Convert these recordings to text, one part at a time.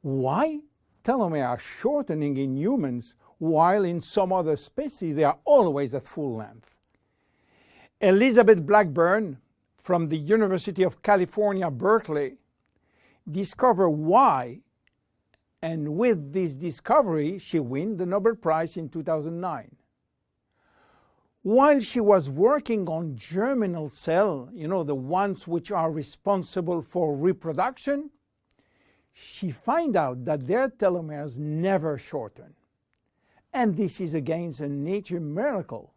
Why telomeres are shortening in humans while in some other species they are always at full length? Elizabeth Blackburn from the University of California, Berkeley, discovered why, and with this discovery she won the Nobel Prize in 2009. While she was working on germinal cells, the ones which are responsible for reproduction, she found out that their telomeres never shorten. And this is against a nature miracle,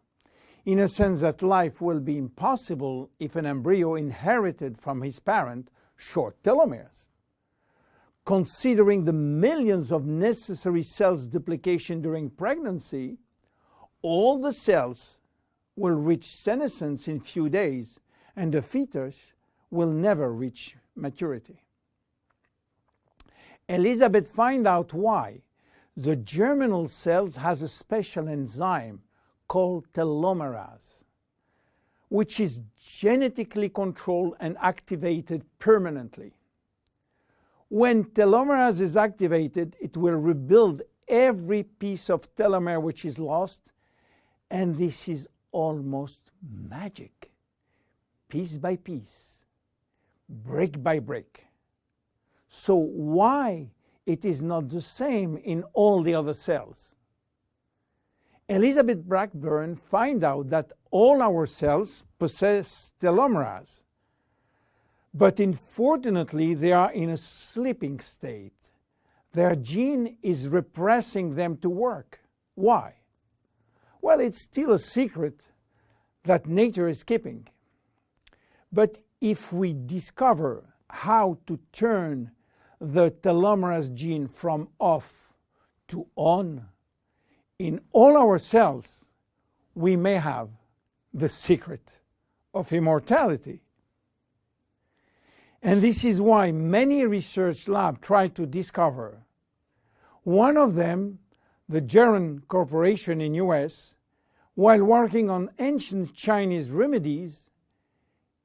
in a sense that life will be impossible if an embryo inherited from his parent short telomeres. Considering the millions of necessary cells duplication during pregnancy, all the cells will reach senescence in few days, and the fetus will never reach maturity. Elizabeth found out why. The germinal cells has a special enzyme called telomerase, which is genetically controlled and activated permanently. When telomerase is activated, it will rebuild every piece of telomere which is lost, and this is almost magic. Piece by piece, brick by brick. So why it is not the same in all the other cells? Elizabeth Blackburn found out that all our cells possess telomerase, but unfortunately they are in a sleeping state. Their gene is repressing them to work. Why? Well, it's still a secret that nature is keeping. But if we discover how to turn the telomerase gene from off to on in all our cells, we may have the secret of immortality. And this is why many research labs try to discover. One of them, the Geron Corporation in US, while working on ancient Chinese remedies,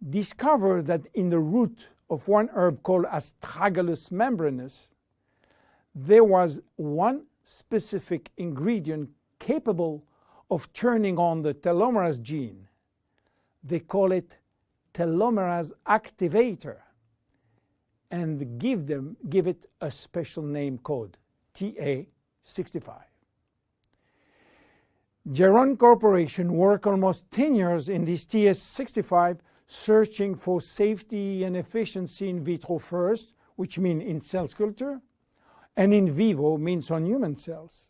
discovered that in the root of one herb called Astragalus membranus, there was one specific ingredient capable of turning on the telomerase gene. They call it telomerase activator, and give it a special name code, TA65. Geron Corporation worked almost 10 years in this TA65, searching for safety and efficiency in vitro first, which means in cell culture, and in vivo means on human cells.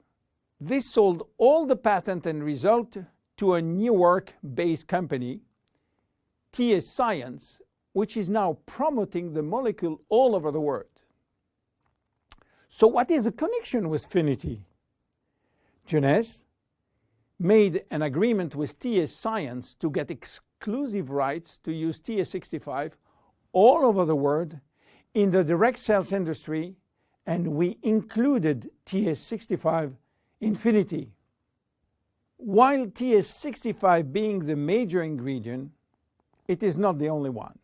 This sold all the patent and result to a New York-based company, TA Science, which is now promoting the molecule all over the world. So what is the connection with Finity? Jeunesse made an agreement with TA Science to get exclusive rights to use TA65 all over the world in the direct sales industry, and we included TA65 Infinity. While TA65 being the major ingredient, it is not the only one.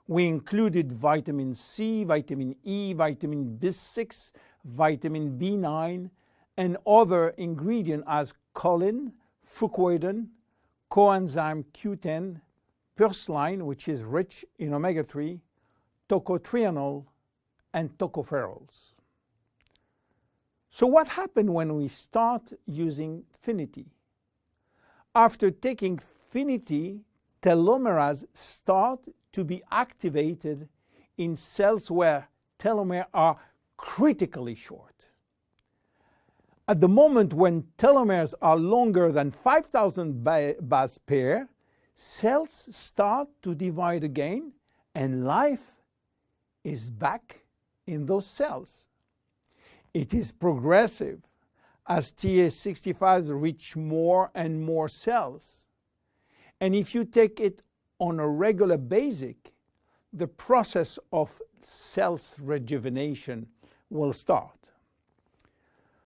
We included vitamin C, vitamin E, vitamin B6, vitamin B9, and other ingredients as choline, fucoidan, coenzyme Q10, purslane, which is rich in omega-3, tocotrienol, and tocopherols. So what happened when we start using Finity? After taking Finity, telomerase start to be activated in cells where telomeres are critically short. At the moment when telomeres are longer than 5,000 base pair, cells start to divide again, and life is back in those cells. It is progressive as TA65 reach more and more cells. And if you take it on a regular basis, the process of cells rejuvenation will start.